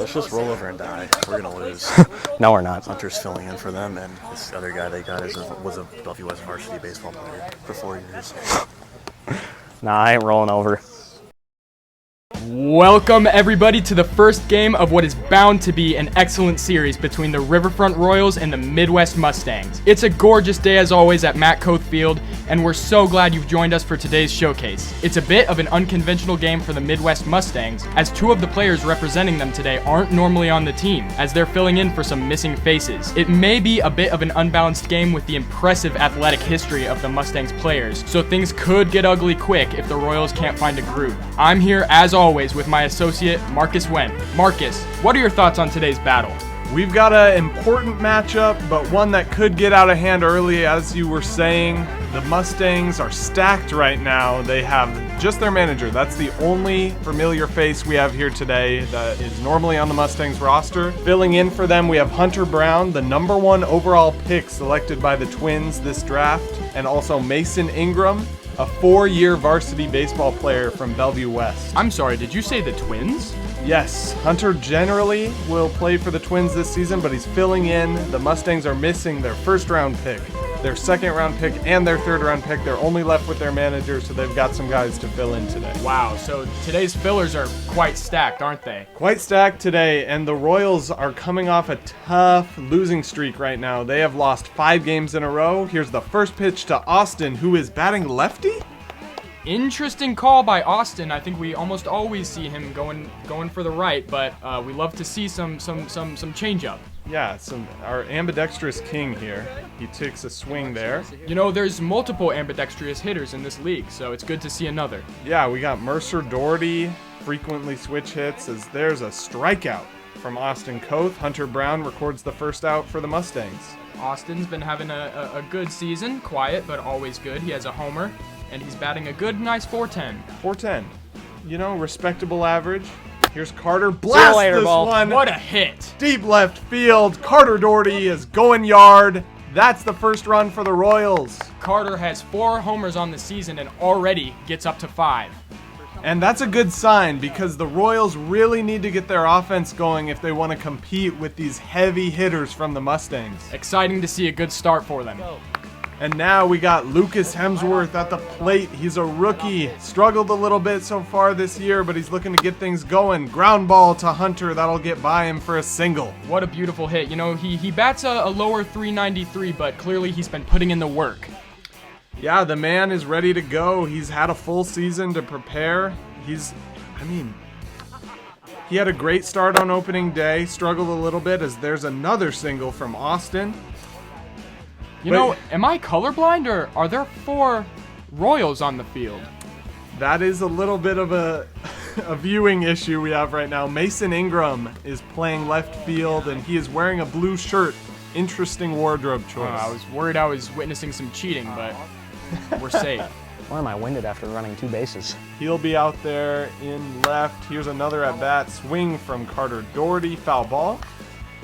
Let's just roll over and die. We're going to lose. No, we're not. Hunter's filling in for them, and this other guy they got was a Bellevue West varsity baseball player for 4 years. Nah, I ain't rolling over. Welcome everybody to the first game of what is bound to be an excellent series between the Riverfront Royals and the Midwest Mustangs. It's a gorgeous day as always at Matt Koth Field, and we're so glad you've joined us for today's showcase. It's a bit of an unconventional game for the Midwest Mustangs, as two of the players representing them today aren't normally on the team, as they're filling in for some missing faces. It may be a bit of an unbalanced game with the impressive athletic history of the Mustangs players, so things could get ugly quick if the Royals can't find a groove. I'm here as always with my associate Marcus Wendt. Marcus, what are your thoughts on today's battle? We've got an important matchup, but one that could get out of hand early, as you were saying. The Mustangs are stacked right now. They have just their manager. That's the only familiar face we have here today that is normally on the Mustangs roster. Filling in for them, we have Hunter Brown, the #1 overall pick selected by the Twins this draft, and also Mason Ingram, a 4-year varsity baseball player from Bellevue West. I'm sorry, did you say the Twins? Yes, Hunter generally will play for the Twins this season, but he's filling in. The Mustangs are missing their first-round pick, their second-round pick, and their third-round pick. They're only left with their manager, so they've got some guys to fill in today. Wow, so today's fillers are quite stacked, aren't they? Quite stacked today, and the Royals are coming off a tough losing streak right now. They have lost 5 games in a row. Here's the first pitch to Austin, who is batting lefty? Interesting call by Austin. I think we almost always see him going for the right, but we love to see some change up. Yeah, our ambidextrous king here. He takes a swing there. You know, there's multiple ambidextrous hitters in this league, so it's good to see another. Yeah, we got Mercer Doherty, frequently switch hits, as there's a strikeout from Austin Koth. Hunter Brown records the first out for the Mustangs. Austin's been having a good season, quiet but always good. He has a homer, and he's batting a good, nice 410. 410. You know, respectable average. Here's Carter. Blast this one. What a hit. Deep left field. Carter Doherty is going yard. That's the first run for the Royals. Carter has 4 homers on the season and already gets up to 5. And that's a good sign because the Royals really need to get their offense going if they want to compete with these heavy hitters from the Mustangs. Exciting to see a good start for them. And now we got Lucas Hemsworth at the plate. He's a rookie. Struggled a little bit so far this year, but he's looking to get things going. Ground ball to Hunter. That'll get by him for a single. What a beautiful hit. You know, he bats a lower 393, but clearly he's been putting in the work. Yeah, the man is ready to go. He's had a full season to prepare. He had a great start on opening day. Struggled a little bit as there's another single from Austin. You know, am I colorblind, or are there 4 Royals on the field? That is a little bit of a viewing issue we have right now. Mason Ingram is playing left field, and he is wearing a blue shirt. Interesting wardrobe choice. I was worried I was witnessing some cheating, but we're safe. Why am I winded after running 2 bases? He'll be out there in left. Here's another at-bat. Swing from Carter Doherty. Foul ball.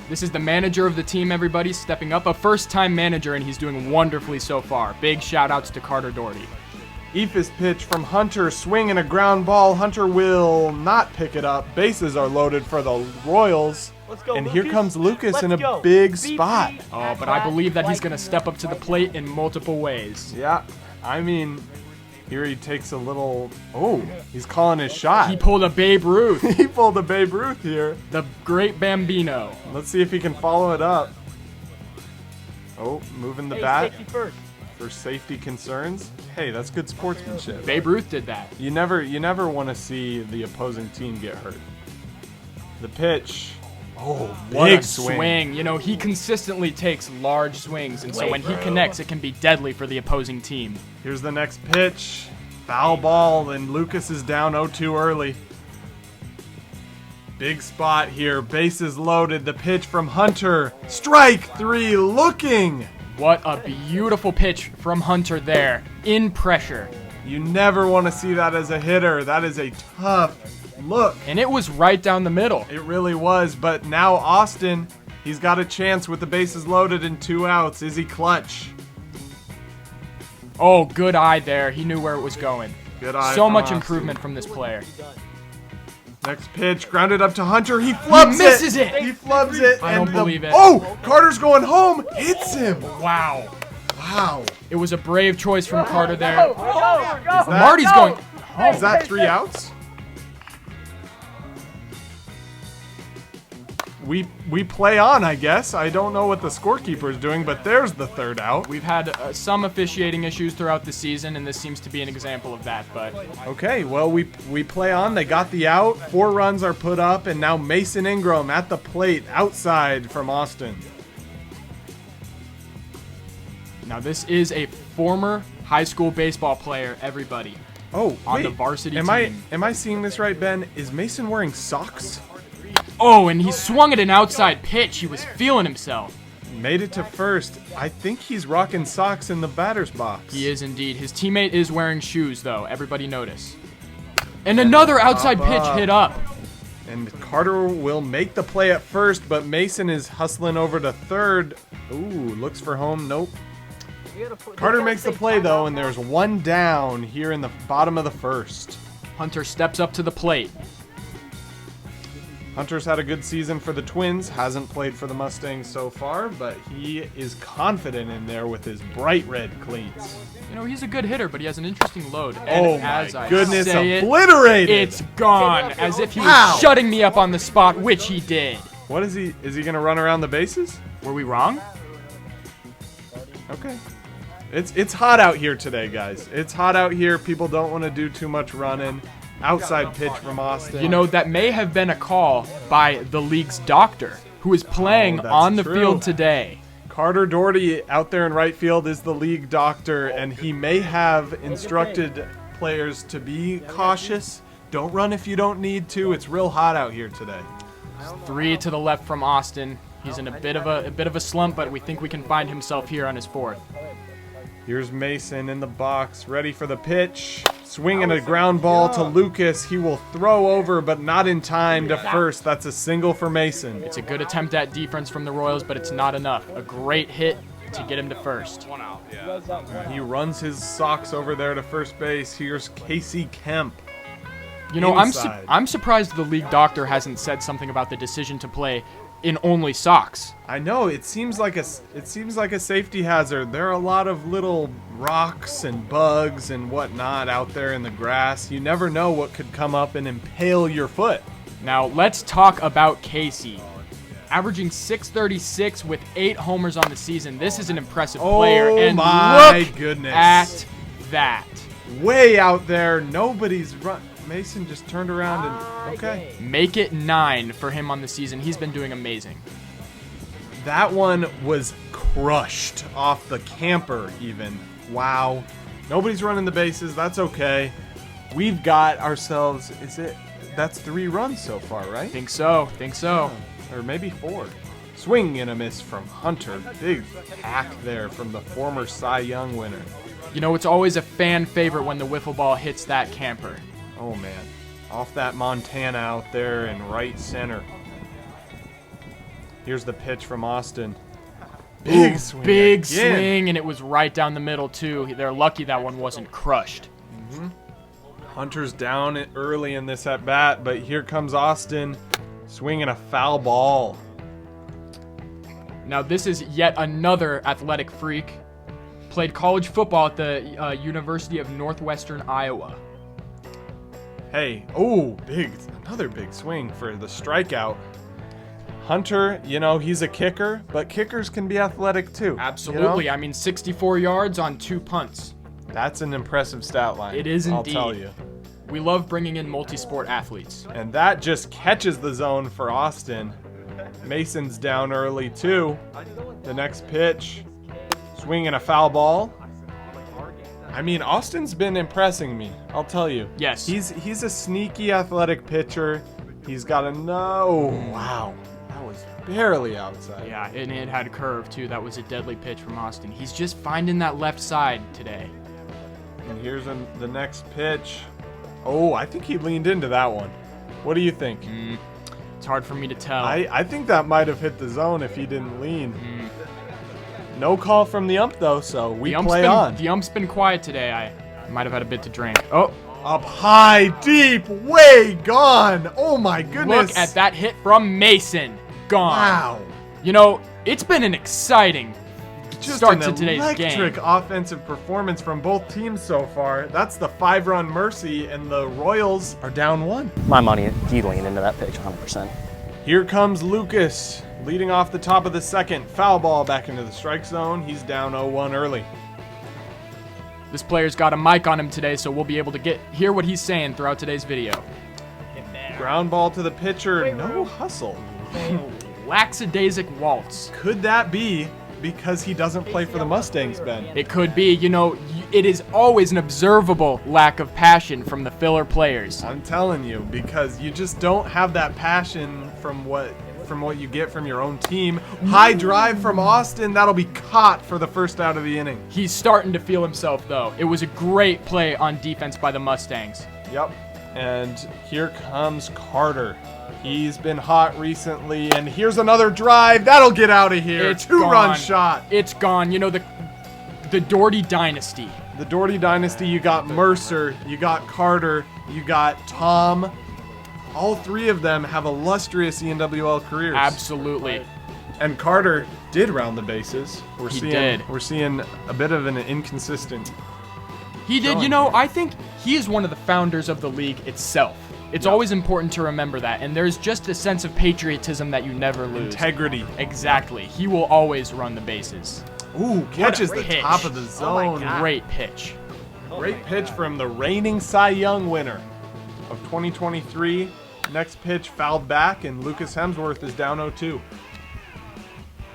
This is the manager of the team, everybody, stepping up. A first-time manager, and he's doing wonderfully so far. Big shout-outs to Carter Doherty. Eephus pitch from Hunter. Swing and a ground ball. Hunter will not pick it up. Bases are loaded for the Royals. Let's go, and Lucas. here comes Lucas Let's in a go. big spot. Oh, but I believe that he's going to step up to the plate in multiple ways. Yeah, I mean, here he takes a little... Oh, he's calling his shot. He pulled a Babe Ruth. He pulled a Babe Ruth here. The great Bambino. Let's see if he can follow it up. Oh, moving the bat Safety first. for safety concerns. Hey, that's good sportsmanship. Babe Ruth did that. You never want to see the opposing team get hurt. The pitch. Oh, What big a swing. swing. You know, he consistently takes large swings, and so when he connects, it can be deadly for the opposing team. Here's the next pitch. Foul ball, and Lucas is down 0-2 early. Big spot here. Bases loaded. The pitch from Hunter. Strike 3 looking. What a beautiful pitch from Hunter there. In pressure. You never want to see that as a hitter. That is a tough look. And it was right down the middle. It really was, but now Austin, he's got a chance with the bases loaded and 2 outs. Is he clutch? Oh, good eye there. He knew where it was going. Good eye So from much Austin. improvement from this player. Next pitch, grounded up to Hunter. He flubs He misses it. He flubs it. I don't believe it. Oh, Carter's going home. Hits him. Wow. Wow. It was a brave choice from Carter there. Marty's going. Is that 3 outs? We play on, I guess. I don't know what the scorekeeper is doing, but there's the 3rd out. We've had some officiating issues throughout the season, and this seems to be an example of that. But Okay, well, we play on. They got the out. 4 runs are put up, and now Mason Ingram at the plate outside from Austin. now this is a former high school baseball player, everybody. Oh, On the wait. varsity am team. Am I seeing this right, Ben? Is Mason wearing socks? Oh, and he swung at an outside pitch. He was feeling himself. Made it to first. I think he's rocking socks in the batter's box. He is indeed. His teammate is wearing shoes, though. Everybody notice. And another outside pitch hit up. And Carter will make the play at first, but Mason is hustling over to third. Ooh, looks for home. Nope. Carter makes the play, though, and there's 1 down here in the bottom of the first. Hunter steps up to the plate. Hunter's had a good season for the Twins. Hasn't played for the Mustangs so far, but he is confident in there with his bright red cleats. You know, he's a good hitter, but he has an interesting load. And Oh as my I goodness, say obliterated! it's gone. As if he was Wow. shutting me up on the spot, which he did. What is he? Is he gonna run around the bases? Were we wrong? Okay. It's hot out here today, guys. It's hot out here. People don't want to do too much running. Outside pitch from Austin. You know, that may have been a call by the league's doctor, who is playing that's on the true. field today. Carter Doherty out there in right field is the league doctor, and he may have instructed players to be cautious. Don't run if you don't need to. It's real hot out here today. 3 to the left from Austin. He's in a bit of a slump, but we think we can find himself here on his 4th. Here's Mason in the box, ready for the pitch. Swinging a ground ball to Lucas. He will throw over, but not in time to first. That's a single for Mason. It's a good attempt at defense from the Royals, but it's not enough. A great hit to get him to first. He runs his socks over there to first base. Here's Casey Kemp. You know, Inside. I'm surprised the league doctor hasn't said something about the decision to play in only socks. I know it seems like a safety hazard. There are a lot of little rocks and bugs and whatnot out there in the grass. You never know what could come up and impale your foot. Now, let's talk about Casey. Averaging .636 with 8 homers on the season. This is an impressive player. And my look goodness. at that. Way out there, nobody's run. Mason just turned around and okay. Make it 9 for him on the season. He's been doing amazing. That one was crushed off the camper even. Wow. Nobody's running the bases. That's okay. We've got ourselves, that's 3 runs so far, right? Think so. Or maybe 4. Swing and a miss from Hunter. Big hack there from the former Cy Young winner. You know, it's always a fan favorite when the wiffle ball hits that camper. Oh man. Off that Montana out there in right center. Here's the pitch from Austin. Big Ooh, swing. Big again. swing, and it was right down the middle, too. They're lucky that one wasn't crushed. Hunter's down early in this at bat, but here comes Austin swinging a foul ball. Now, this is yet another athletic freak. Played college football at the University of Northwestern Iowa. Hey, another big swing for the strikeout. Hunter, you know, he's a kicker, but kickers can be athletic too. Absolutely. You know? I mean, 64 yards on 2 punts. That's an impressive stat line. It is indeed. I'll tell you. We love bringing in multi-sport athletes. And that just catches the zone for Austin. Mason's down early too. The next pitch, swinging a foul ball. I mean, Austin's been impressing me, I'll tell you. Yes. He's a sneaky athletic pitcher. He's got a wow. That was barely outside. Yeah, and it had curve, too. That was a deadly pitch from Austin. He's just finding that left side today. And here's the next pitch. Oh, I think he leaned into that one. What do you think? It's hard for me to tell. I think that might have hit the zone if he didn't lean. No call from the ump, though, so we play on. The ump's been quiet today. I might have had a bit to drink. Oh, Up high, deep, way gone. Oh my goodness. Look at that hit from Mason. Gone. Wow. You know, it's been an exciting Just start an to today's electric game. offensive performance from both teams so far. That's the 5-run Mercy, and the Royals are down 1. My money, he leaned into that pitch 100%. Here comes Lucas, leading off the top of the second. Foul ball back into the strike zone. He's down 0-1 early. This player's got a mic on him today, so we'll be able to hear what he's saying throughout today's video. Ground ball to the pitcher. No hustle. Lackadaisic waltz. Could that be because he doesn't play for the Mustangs, Ben? It could be. You know, it is always an observable lack of passion from the filler players. I'm telling you, because you just don't have that passion from what you get from your own team. High drive from Austin. That'll be caught for the first out of the inning. He's starting to feel himself, though. It was a great play on defense by the Mustangs. Yep. And here comes Carter. He's been hot recently, and here's another drive. That'll get out of here. It's Two-run gone. shot. It's gone. You know, the Doherty dynasty. The Doherty dynasty, you got Mercer, you got Carter, you got Tom. All three of them have illustrious ENWL careers. Absolutely. And Carter did round the bases. He did. We're seeing a bit of an inconsistent. He did. You know, I think he is one of the founders of the league itself. It's always important to remember that, and there's just a sense of patriotism that you never lose. Integrity. Exactly. He will always run the bases. Ooh, catches the pitch. top of the zone. Great pitch. Great pitch from the reigning Cy Young winner of 2023. Next pitch fouled back, and Lucas Hemsworth is down 0-2.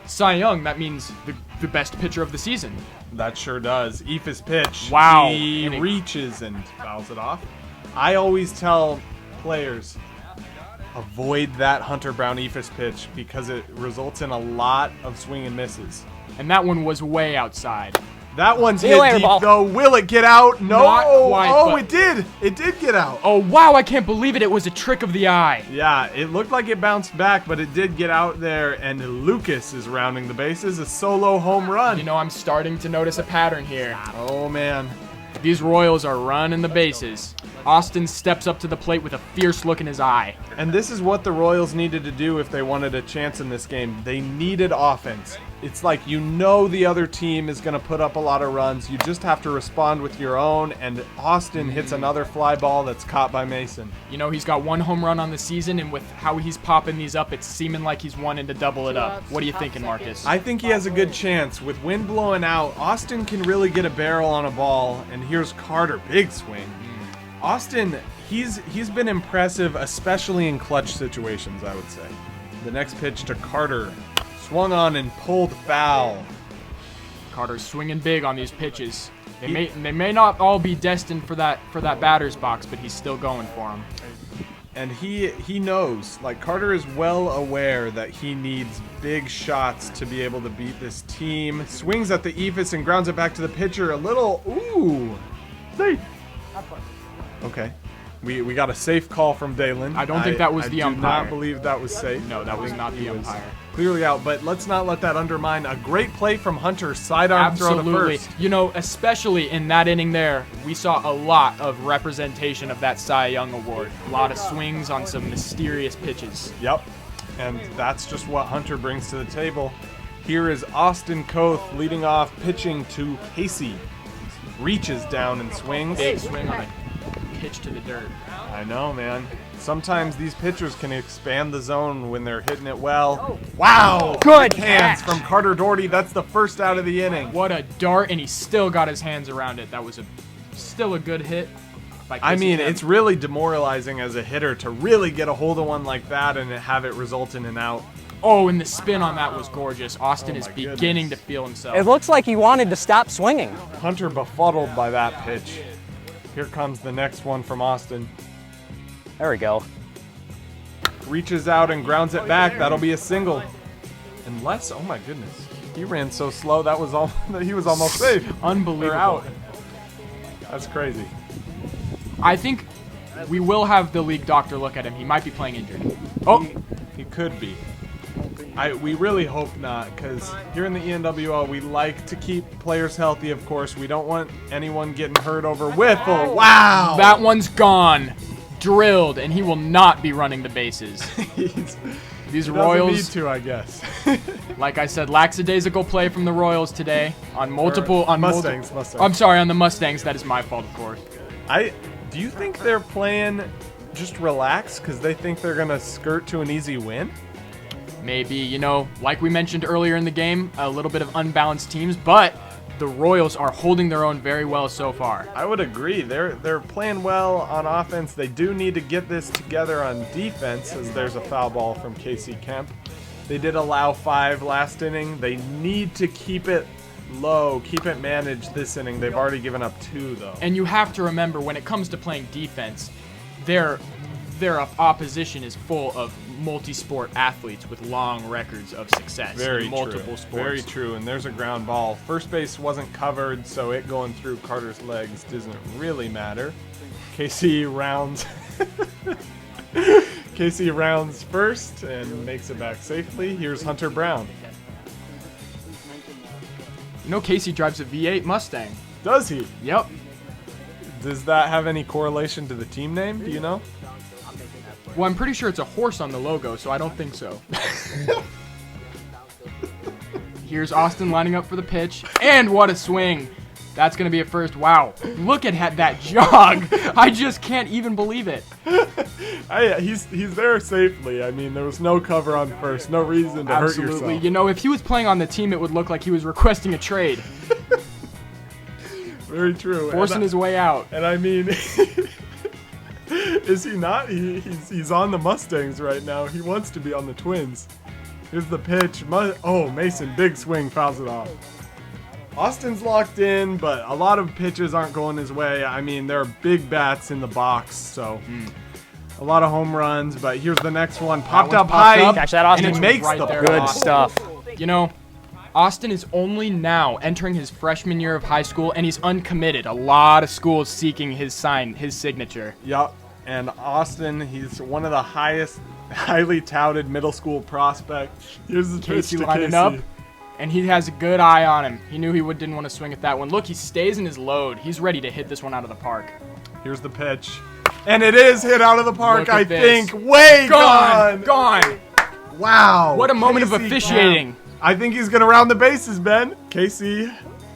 Cy Young, that means the best pitcher of the season. That sure does. Ephus pitch. Wow. He reaches and fouls it off. I always tell players, avoid that Hunter Brown Ephus pitch because it results in a lot of swing and misses. And that one was way outside. That one's See you hit later, deep, ball. though. Will it get out? No. Not quite, oh, but- it did. It did get out. Oh, wow, I can't believe it. It was a trick of the eye. Yeah, it looked like it bounced back, but it did get out there, and Lucas is rounding the bases. A solo home run. You know, I'm starting to notice a pattern here. Oh, man. These Royals are running the bases. Austin steps up to the plate with a fierce look in his eye. And this is what the Royals needed to do if they wanted a chance in this game. They needed offense. It's like you know the other team is going to put up a lot of runs. You just have to respond with your own, and Austin hits another fly ball that's caught by Mason. You know, he's got one home run on the season, and with how he's popping these up, it's seeming like he's wanting to double it up. What are you thinking, Marcus? I think he has a good chance. With wind blowing out, Austin can really get a barrel on a ball, and here's Carter. Big swing. Austin, he's been impressive, especially in clutch situations, I would say. The next pitch to Carter. Swung on and pulled foul. Carter's swinging big on these pitches. They may not all be destined for that batter's box, but he's still going for them. And he knows, like Carter is well aware that he needs big shots to be able to beat this team. Swings at the Ephus and grounds it back to the pitcher. A little, ooh. Safe. Okay. We got a safe call from Dalen. I don't think that was the I do umpire. not believe that was safe. No, that was not the umpire. Clearly out, but let's not let that undermine a great play from Hunter. Sidearm throw to Absolutely. first. You know, especially in that inning there, we saw a lot of representation of that Cy Young award. A lot of swings on some mysterious pitches. Yep. And that's just what Hunter brings to the table. Here is Austin Koth leading off, pitching to Casey. Reaches down and swings. Big swing on a pitch to the dirt. I know, man. Sometimes these pitchers can expand the zone when they're hitting it well. Wow! Good hands catch. from Carter Doherty. That's the first out of the inning. What a dart, and he still got his hands around it. That was still a good hit. By I mean, Casey it's really demoralizing as a hitter to really get a hold of one like that and have it result in an out. Oh, and the spin on that was gorgeous. Austin is my beginning goodness. to feel himself. It looks like he wanted to stop swinging. Hunter befuddled by that pitch. Here comes the next one from Austin. There we go. Reaches out and grounds it back. That'll be a single. Unless, oh my goodness, he ran so slow that was all he was almost safe. Unbelievable. Or out. That's crazy. I think we will have the league doctor look at him. He might be playing injured. Oh, He could be. We really hope not, because here in the ENWL, we like to keep players healthy, of course. We don't want anyone getting hurt over Wiffle. Wow! That one's gone. Drilled, and he will not be running the bases. These Royals need to, I guess. Like I said, lackadaisical play from the Royals today on multiple Mustangs. I'm sorry, on the Mustangs. That is my fault, of course. Do you think they're playing just relax because they think they're gonna skirt to an easy win? Maybe, you know, like we mentioned earlier in the game, a little bit of unbalanced teams, but the Royals are holding their own very well so far. I would agree. They're playing well on offense. They do need to get this together on defense, as there's a foul ball from Casey Kemp. They did allow 5 last inning. They need to keep it low, keep it managed this inning. They've already given up 2, though. And you have to remember, when it comes to playing defense, their opposition is full of multi-sport athletes with long records of success in multiple sports. Very true. And there's a ground ball. First base wasn't covered, so it going through Carter's legs doesn't really matter. Casey rounds first and makes it back safely. Here's Hunter Brown. You know, Casey drives a V8 Mustang. Does he? Yep. Does that have any correlation to the team name? Do you know? Well, I'm pretty sure it's a horse on the logo, so I don't think so. Here's Austin lining up for the pitch, and what a swing. That's going to be a first. Wow. Look at that jog. I just can't even believe it. He's there safely. I mean, there was no cover on first. No reason to hurt yourself. You know, if he was playing on the team, it would look like he was requesting a trade. Very true. Forcing his way out. And I mean, is he not? He's on the Mustangs right now. He wants to be on the Twins. Here's the pitch. Oh, Mason, big swing, fouls it off. Austin's locked in, but a lot of pitches aren't going his way. I mean, there are big bats in the box, so a lot of home runs. But here's the next one. Popped up high. Catch that, Austin. And it makes right the there. Good stuff. You know, Austin is only now entering his freshman year of high school, and he's uncommitted. A lot of schools seeking his signature. Yup. And Austin, he's one of the highly touted middle school prospects. Here's the Casey pitch to lining Casey. up, and he has a good eye on him. He knew he didn't want to swing at that one. Look, he stays in his load. He's ready to hit this one out of the park. Here's the pitch. And it is hit out of the park, Look at I this. think. Way Gone! gone! Wow. What a moment of Casey officiating. Kemp. I think he's going to round the bases, Ben. Casey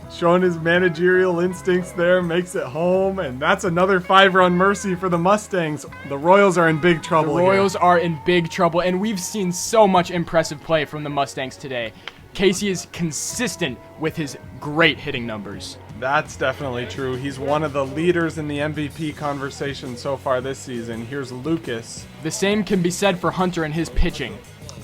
showing his managerial instincts there, makes it home, and that's another 5-run mercy for the Mustangs. The Royals are in big trouble The Royals are in big trouble, and we've seen so much impressive play from the Mustangs today. Casey is consistent with his great hitting numbers. That's definitely true. He's one of the leaders in the MVP conversation so far this season. Here's Lucas. The same can be said for Hunter and his pitching.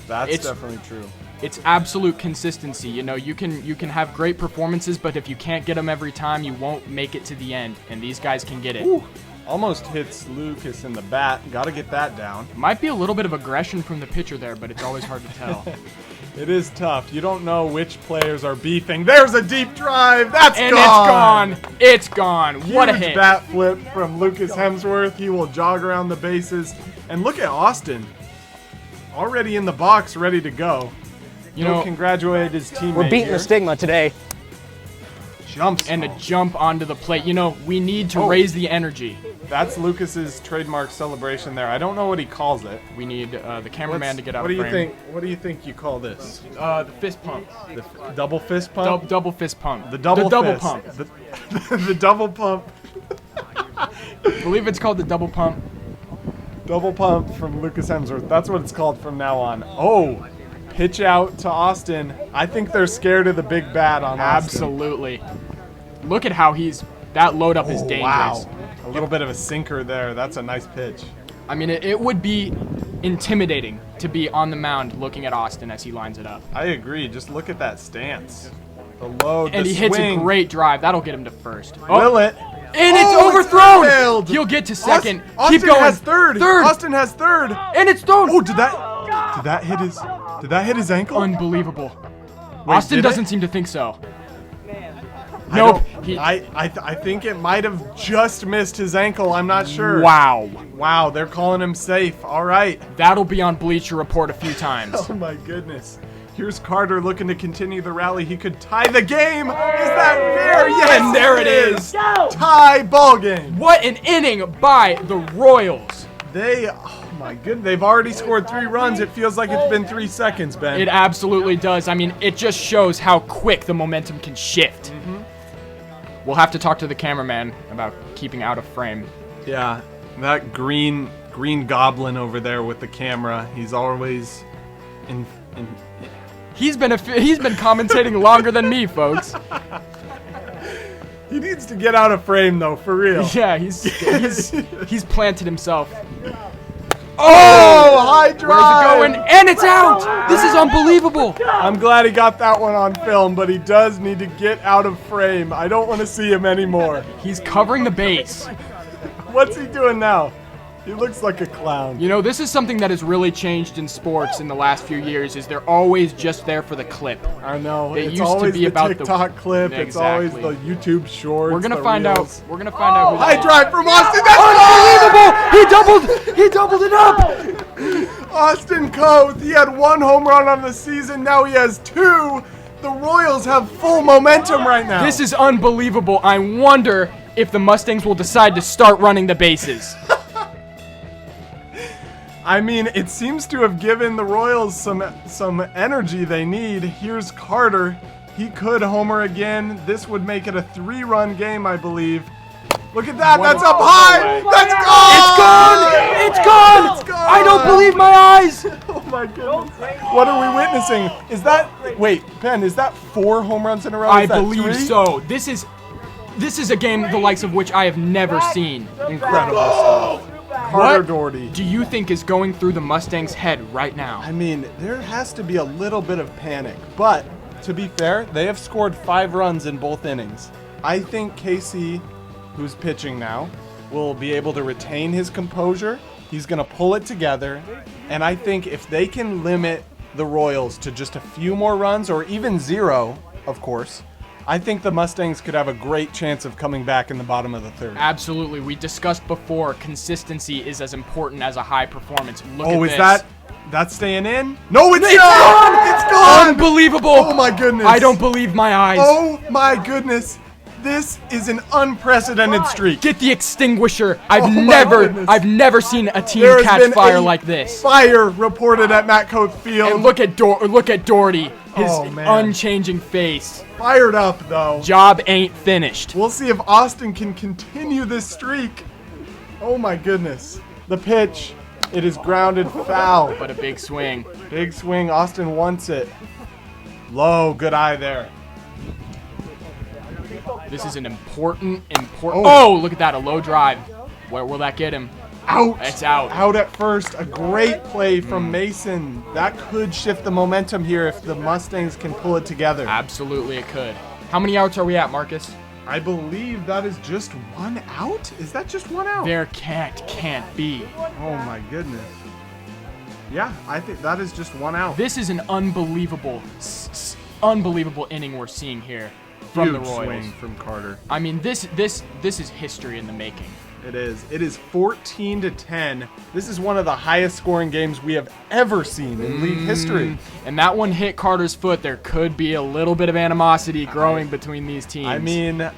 That's definitely true. It's absolute consistency. You know, you can have great performances, but if you can't get them every time, you won't make it to the end, and these guys can get it. Ooh, almost hits Lucas in the bat. Got to get that down. Might be a little bit of aggression from the pitcher there, but it's always hard to tell. It is tough. You don't know which players are beefing. There's a deep drive. That's and gone. it's gone. It's gone. What a Huge hit. bat flip from Lucas Hemsworth. He will jog around the bases. And look at Austin. Already in the box, ready to go. You know, congratulate his teammate. We're beating here. the stigma today. Jumps and a jump onto the plate. You know, we need to raise the energy. That's Lucas's trademark celebration there. I don't know what he calls it. We need the cameraman to get out of frame. What do you think you call this? The fist pump. The double fist pump? Double fist pump. The double pump. The double pump. I believe it's called the double pump. Double pump from Lucas Hemsworth. That's what it's called from now on. Oh, pitch out to Austin. I think they're scared of the big bat on Austin. Absolutely. Look at how that load up is dangerous. Wow. A little bit of a sinker there. That's a nice pitch. I mean, it would be intimidating to be on the mound looking at Austin as he lines it up. I agree. Just look at that stance. The load, and the he hits swing. a great drive. That'll get him to first. Will it? And it's overthrown. He'll get to second. Austin Keep going. Has third. Austin has third. And it's thrown. Oh, did that hit his ankle? Unbelievable. Wait, Austin doesn't seem to think so. Nope. I think it might have just missed his ankle. I'm not sure. Wow. Wow, they're calling him safe. All right. That'll be on Bleacher Report a few times. Oh my goodness. Here's Carter looking to continue the rally. He could tie the game. Is that fair? Yes, And there it is. Tie ball game. What an inning by the Royals. Oh my goodness, they've already scored 3 runs. It feels like it's been 3 seconds, Ben. It absolutely does. I mean, it just shows how quick the momentum can shift. We'll have to talk to the cameraman about keeping out of frame. Yeah, that green goblin over there with the camera. He's always in He's been commentating longer than me, folks. He needs to get out of frame though, for real. Yeah, he's planted himself. Oh, high drive! Where's it going? And it's out! This is unbelievable! I'm glad he got that one on film, but he does need to get out of frame. I don't want to see him anymore. He's covering the base. What's he doing now? He looks like a clown. You know, this is something that has really changed in sports in the last few years, is they're always just there for the clip. I know. It It's used to always be the about TikTok clip. Exactly. It's always the YouTube shorts. We're gonna the find reels. out. We're gonna find out. High drive from Austin. That's He doubled it up! Austin Coates. He had 1 home run on the season. Now he has 2. The Royals have full momentum right now. This is unbelievable. I wonder if the Mustangs will decide to start running the bases. I mean, it seems to have given the Royals some energy they need. Here's Carter. He could homer again. This would make it a 3-run game, I believe. Look at that. That's up high. That's gone. It's gone! It's gone. I don't believe my eyes! Oh my goodness. What are we witnessing? Is that, wait, Ben, is that 4 home runs in a row? I Is that believe 3? so. This is a game the likes of which I have never seen. Incredible stuff. Carter Doherty. Do you think is going through the Mustangs' head right now? I mean, there has to be a little bit of panic, but to be fair, they have scored 5 runs in both innings. I think Casey, who's pitching now, will be able to retain his composure. He's going to pull it together, and I think if they can limit the Royals to just a few more runs, or even 0, of course, I think the Mustangs could have a great chance of coming back in the bottom of the 3rd. Absolutely. We discussed before, consistency is as important as a high performance. Look at this. That's staying in? No, it's not! It's gone! Unbelievable! Oh my goodness. I don't believe my eyes. Oh my goodness. This is an unprecedented streak. Get the extinguisher. Oh my goodness. I've never seen a team There has catch been fire a like this. Fire reported at Matt Coates Field. And look at Doherty. His Oh, man. unchanging face. Fired up though. Job ain't finished. We'll see if Austin can continue this streak. Oh my goodness. The pitch. It is grounded foul. But a big swing. Big swing. Austin wants it. Low. Good eye there. This is an important. Oh, look at that. A low drive. Where will that get him? Out. It's out. Out at first. A great play from Mason. That could shift the momentum here if the Mustangs can pull it together. Absolutely it could. How many outs are we at, Marcus? I believe that is just 1 out? Is that just 1 out? There can't be. Oh my goodness. Yeah, I think that is just 1 out. This is an unbelievable inning we're seeing here from the Huge Royals. swing from Carter. I mean, this is history in the making. It is. It is 14-10. This is one of the highest scoring games we have ever seen in league history. And that one hit Carter's foot. There could be a little bit of animosity growing between these teams. I mean,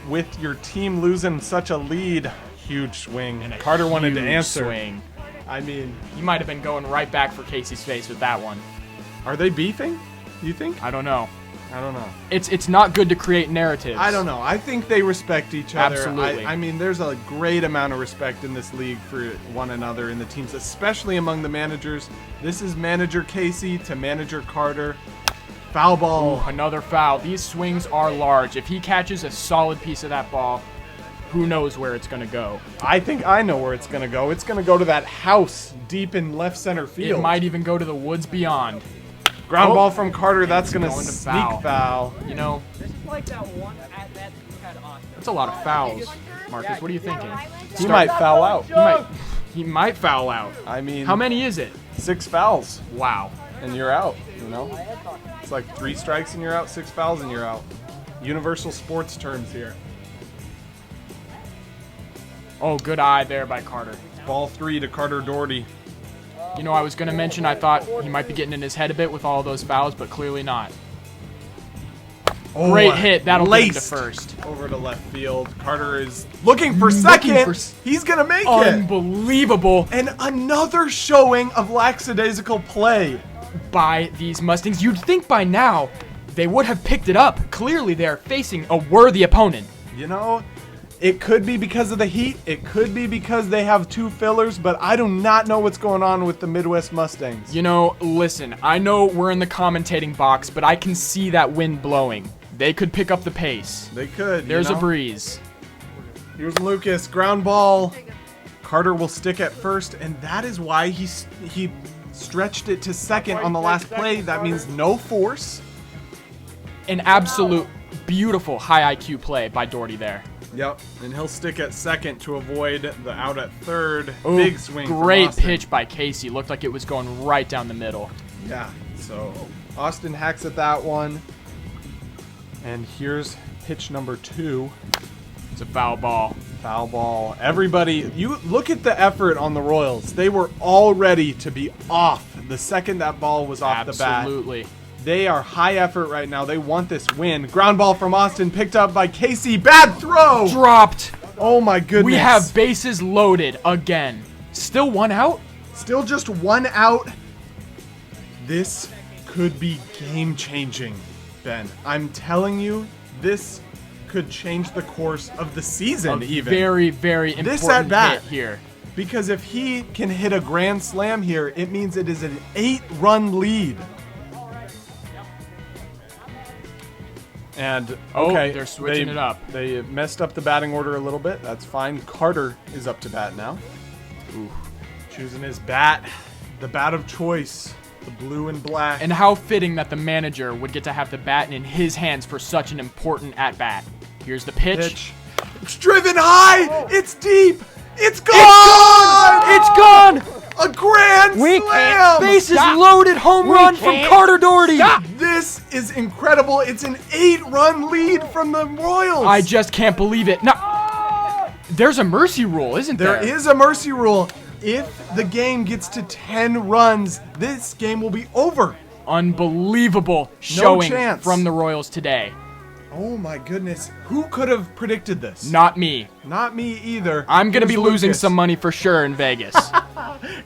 with your team losing such a lead, huge swing. And Carter wanted to answer. Swing. I mean, He might have been going right back for Casey's face with that one. are they beefing? You think? I don't know. I don't know. It's not good to create narratives. I don't know. I think they respect each other. Absolutely. I mean, there's a great amount of respect in this league for one another in the teams, especially among the managers. This is manager Casey to manager Carter. Foul ball. Ooh, another foul. These swings are large. If he catches a solid piece of that ball, who knows where it's going to go. I think I know where it's going to go. It's going to go to that house deep in left center field. It might even go to the woods beyond. Ground ball from Carter. That's going to Going to sneak foul. You know, that's a lot of fouls. Marcus, what are you thinking? He might foul out. He might foul out. I mean, How many is it? 6 fouls Wow. and you're out, you know? It's like 3 strikes and you're out, 6 fouls and you're out. universal sports terms here. Oh, good eye there by Carter. Ball 3 to Carter Doherty. You know, I was going to mention I thought he might be getting in his head a bit with all those fouls, but clearly not. Oh, Great hit. That'll get him to laced first. Over to left field. Carter is looking for second. He's going to make it. Unbelievable And another showing of lackadaisical play. by these Mustangs. You'd think by now they would have picked it up. Clearly, they're facing a worthy opponent. You know, it could be because of the heat. It could be because they have 2 fillers, but I do not know what's going on with the Midwest Mustangs. You know, listen, I know we're in the commentating box, but I can see that wind blowing. They could pick up the pace. They could. There's a breeze. Here's Lucas, ground ball. Carter will stick at first, and that is why he stretched it to second on the last play. That means no force. An absolute beautiful high IQ play by Doherty there. Yep, and he'll stick at second to avoid the out at third. Ooh, Big swing from great Austin. pitch by Casey. Looked like it was going right down the middle. Yeah, so Austin hacks at that one. And here's pitch number 2. It's a foul ball. Foul ball. Everybody, you look at the effort on the Royals. They were all ready to be off the second that ball was off the bat. Absolutely. They are high effort right now. They want this win. Ground ball from Austin picked up by Casey. Bad throw. Dropped. Oh my goodness. We have bases loaded again. Still 1 out? Still just 1 out. This could be game changing, Ben. I'm telling you, this could change the course of the season even. Very, very This important at-bat. hit here. Because if he can hit a grand slam here, it means it is an 8-run lead. And okay, they're switching it up. They messed up the batting order a little bit. That's fine. Carter is up to bat now. Ooh. Choosing his bat, the bat of choice, the blue and black. And how fitting that the manager would get to have the bat in his hands for such an important at-bat. Here's the pitch. It's driven high. It's deep. It's gone. It's gone! A grand We slam. can't Bases Stop. loaded home We run from can't Carter Doherty. Stop. This is incredible. It's an 8-run lead from the Royals. I just can't believe it. Now, there's a mercy rule, isn't there? There is a mercy rule. If the game gets to 10 runs, this game will be over. Unbelievable showing chance. from the Royals today. Oh my goodness. Who could have predicted this? Not me. Not me either. I'm going to be Here's losing Lucas. some money for sure in Vegas.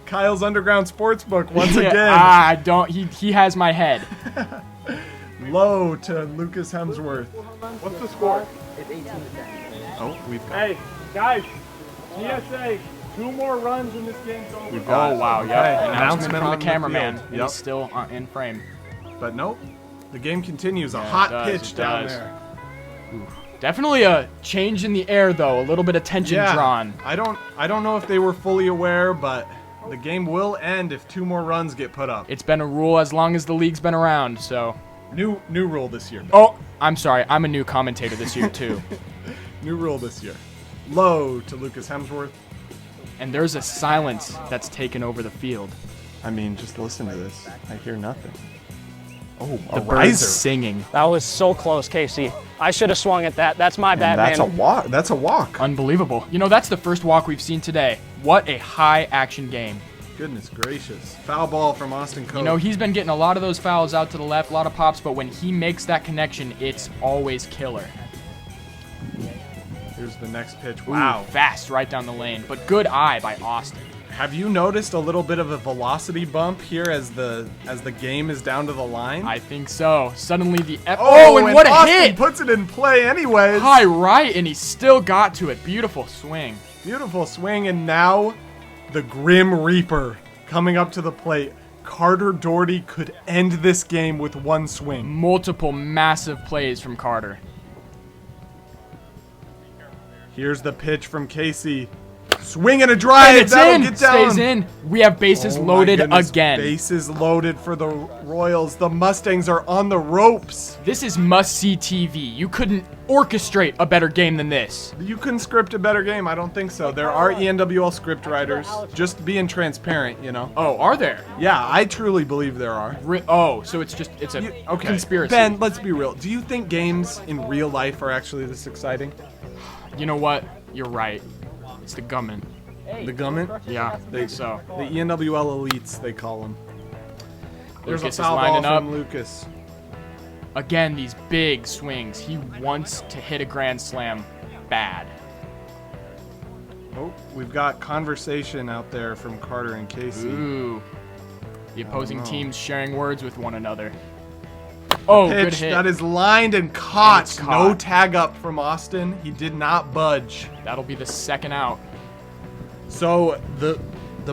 Kyle's Underground Sportsbook once Yeah, again. I don't. He has my head. Low to Lucas Hemsworth. What's the score? Oh, we've got Hey, guys, TSA, 2 more runs in this game's over. We've got Oh, wow. Okay. Yeah. Announcement from on the cameraman. field. He's Yep. still in frame. But nope. The game continues. A Yeah, it hot does, pitch it down does. there. Definitely a change in the air, though. A little bit of tension drawn. I don't know if they were fully aware, but the game will end if 2 more runs get put up. It's been a rule as long as the league's been around, so. New rule this year. Oh, I'm sorry. I'm a new commentator this year, too. New rule this year. Low to Lucas Hemsworth. And there's a silence that's taken over the field. I mean, just listen to this. I hear nothing. Oh, The birds singing. That was so close, Casey. I should have swung at that. That's my bad, That's a man. walk. That's a walk. Unbelievable. You know, that's the first walk we've seen today. What a high-action game. Goodness gracious. Foul ball from Austin Coe. You know, he's been getting a lot of those fouls out to the left, a lot of pops, but when he makes that connection, it's always killer. Here's the next pitch. Ooh, Wow. fast right down the lane, but good eye by Austin. Have you noticed a little bit of a velocity bump here as the game is down to the line? I think so. Suddenly the and what a Austin hit! puts it in play anyways. High right, and he still got to it. Beautiful swing. Beautiful swing, and now the Grim Reaper coming up to the plate. Carter Doherty could end this game with 1 swing. Multiple massive plays from Carter. Here's the pitch from Casey. Swing and a drive. And it's That'll in. get down. Stays in. We have bases Oh my loaded goodness, again. Bases loaded for the Royals. The Mustangs are on the ropes. This is must-see TV. You couldn't orchestrate a better game than this. You couldn't script a better game. I don't think so. There are ENWL script writers. Just being transparent, you know. Oh, are there? Yeah, I truly believe there are. Oh, so it's a Okay. conspiracy. Ben, let's be real. Do you think games in real life are actually this exciting? You know what? You're right. It's the government. The government? Yeah, I think so. The ENWL elites, they call them. There's Lucas a is foul ball lining up. from Lucas. Again, these big swings. He wants to hit a grand slam bad. Oh, we've got conversation out there from Carter and Casey. Ooh. The opposing teams sharing words with one another. Oh, good Pitch hit. that is lined and caught. it's caught. No tag up from Austin. He did not budge. That'll be the second out. So the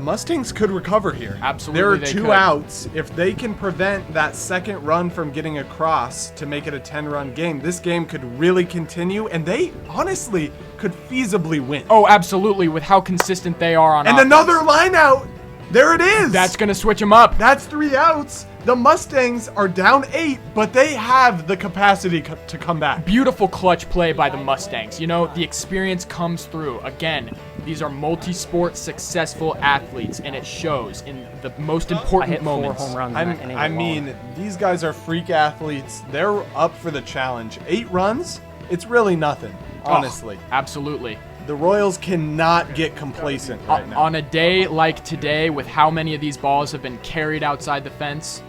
Mustangs could recover here. Absolutely, There are they 2 could. outs. If they can prevent that second run from getting across to make it a 10-run game, this game could really continue, and they honestly could feasibly win. Oh, absolutely, with how consistent they are on and offense. another line out. There it is. That's going to switch them up. That's 3 outs. The Mustangs are down 8, but they have the capacity to come back. Beautiful clutch play by the Mustangs. You know, the experience comes through. Again, these are multi-sport successful athletes, and it shows in the most I important hit 4 moments. home runs in that inning I alone. mean, these guys are freak athletes. They're up for the challenge. 8 runs, it's really nothing, honestly. Oh, absolutely. The Royals cannot get complacent right now. On a day like today, with how many of these balls have been carried outside the fence,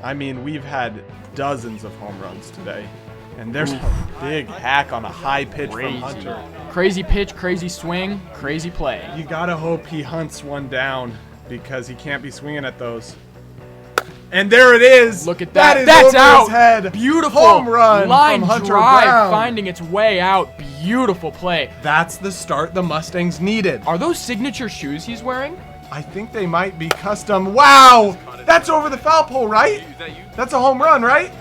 I mean, we've had dozens of home runs today. And there's a big hack on a high pitch from Hunter. Crazy pitch, crazy swing, crazy play. You gotta hope he hunts one down because he can't be swinging at those. And there it is. Look at that. Is That's over out. his head. Beautiful. Home run Line from Hunter drive Brown. finding its way out. Beautiful play. That's the start the Mustangs needed. Are those signature shoes he's wearing? I think they might be custom. Wow! That's over the foul pole, right? That's a home run, right?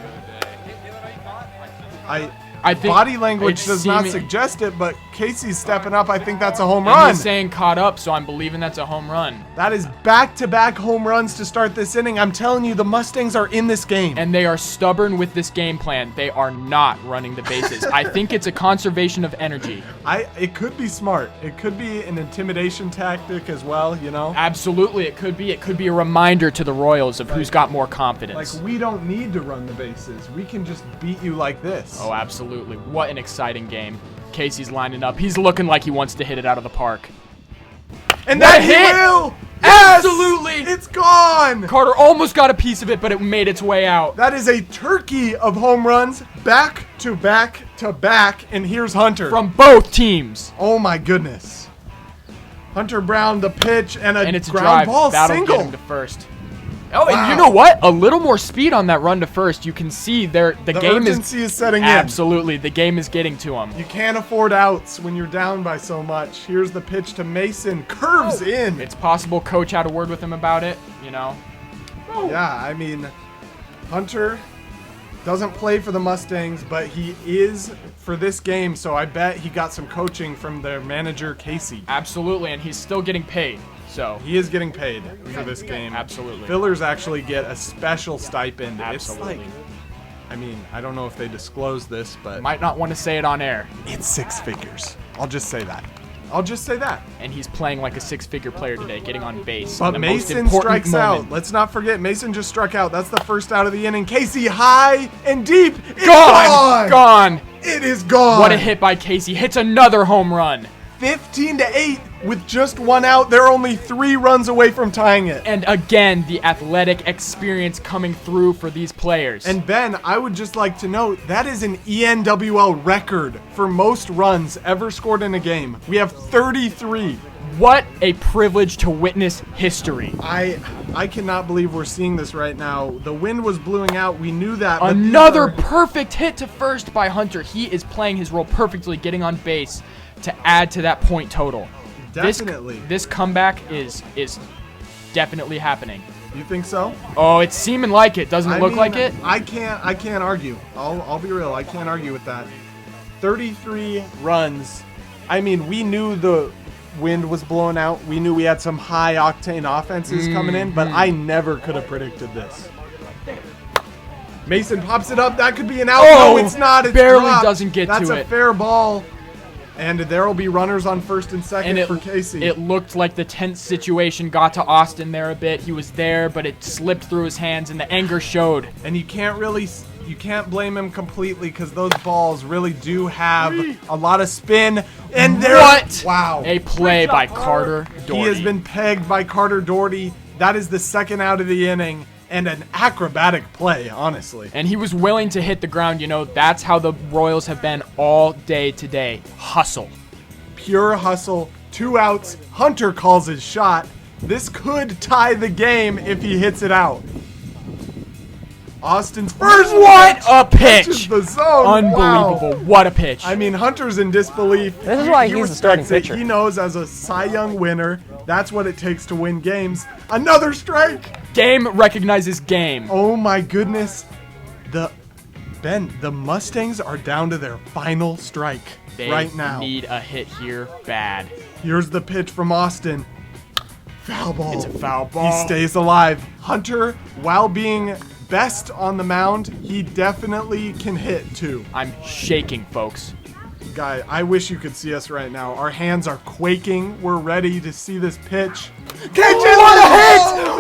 I think body language it's does not seeming- suggest it, but Casey's stepping up. I think that's a home And run. he's saying caught up, so I'm believing that's a home run. That is back-to-back home runs to start this inning. I'm telling you, the Mustangs are in this game. And they are stubborn with this game plan. They are not running the bases. I think it's a conservation of energy. It could be smart. It could be an intimidation tactic as well, you know? Absolutely, it could be. It could be a reminder to the Royals of who's got more confidence. Like, we don't need to run the bases. We can just beat you like this. Oh, absolutely. What an exciting game. Casey's lining up. He's looking like he wants to hit it out of the park. And What that a he hit! will! Yes! Absolutely! It's gone! Carter almost got a piece of it, but it made its way out. That is a turkey of home runs, back to back to back, and here's Hunter. From both teams. Oh my goodness. Hunter Brown, the pitch, and And it's a ground drive. ball That'll single. get him to first. Oh, and Wow. you know what? A little more speed on that run to first. You can see the game urgency is setting in. Absolutely. The game is getting to him. You can't afford outs when you're down by so much. Here's the pitch to Mason. Curves in. It's possible Coach had a word with him about it, you know. Yeah, I mean, Hunter doesn't play for the Mustangs, but he is for this game, so I bet he got some coaching from their manager, Casey. Absolutely, and he's still getting paid. So He is getting paid for this game. Absolutely. Fillers actually get a special stipend. Absolutely. It's like, I mean, I don't know if they disclose this, but might not want to say it on air. it's 6 figures. I'll just say that. I'll just say that. And he's playing like a six-figure player today, getting on base. But in the most Mason important strikes moment. out. Let's not forget, Mason just struck out. That's the first out of the inning. Casey high and deep. It's Gone! Gone! It is gone. What a hit by Casey. Hits another home run. 15-8 with just 1 out. They're only 3 runs away from tying it. And again, the athletic experience coming through for these players. And Ben, I would just like to note, that is an ENWL record for most runs ever scored in a game. We have 33. what a privilege to witness history. I cannot believe we're seeing this right now. The wind was blowing out. We knew that. but these Another are- perfect hit to first by Hunter. He is playing his role perfectly, getting on base to add to that point total. Definitely. This comeback is definitely happening. You think so? Oh, it's seeming like it. Doesn't it I look mean, like it? I can't argue. I'll be real. I can't argue with that. 33 runs. I mean, we knew the wind was blowing out. We knew we had some high octane offenses coming in, but I never could have predicted this. Mason pops it up. That could be an out. Oh, No, it's not. It's barely dropped. doesn't get That's to a it. fair ball. And there will be runners on first and second And for Casey. it looked like the tense situation got to Austin there a bit. He was there, but it slipped through his hands, and the anger showed. And you can't blame him completely because those balls really do have a lot of spin. And there, What? Wow. A play by Carter Doherty. He has been pegged by Carter Doherty. That is the second out of the inning. And an acrobatic play, honestly. And he was willing to hit the ground. You know, that's how the Royals have been all day today. Hustle. Pure hustle. 2 outs. Hunter calls his shot. This could tie the game if he hits it out. Austin's first What pitch a catches pitch! the zone. Unbelievable. Wow. What a pitch. I mean, Hunter's in disbelief. This is why He he's the starting respects it. pitcher. He knows as a Cy Young winner, that's what it takes to win games. Another strike. Game recognizes game. Oh my goodness. The Mustangs are down to their final strike They right now. need a hit here bad. Here's the pitch from Austin. Foul ball. It's a foul ball. He stays alive. Hunter, while being best on the mound, he definitely can hit too. I'm shaking, folks. Guy, I wish you could see us right now. Our hands are quaking. We're ready to see this pitch. What a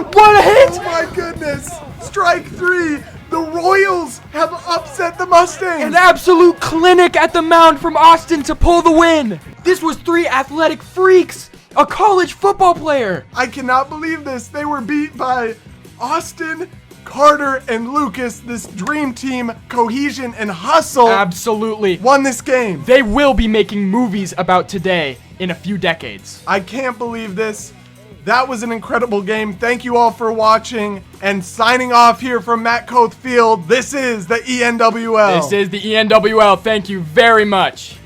hit! What a hit! Oh my goodness! Strike 3. The Royals have upset the Mustangs. An absolute clinic at the mound from Austin to pull the win. This was 3 athletic freaks. A college football player. I cannot believe this. They were beat by Austin, Carter, and Lucas. This dream team, cohesion and hustle, Absolutely. won this game. They will be making movies about today in a few decades. I can't believe this. That was an incredible game. Thank you all for watching. And signing off here from Matt Coth Field, this is the ENWL. This is the ENWL. Thank you very much.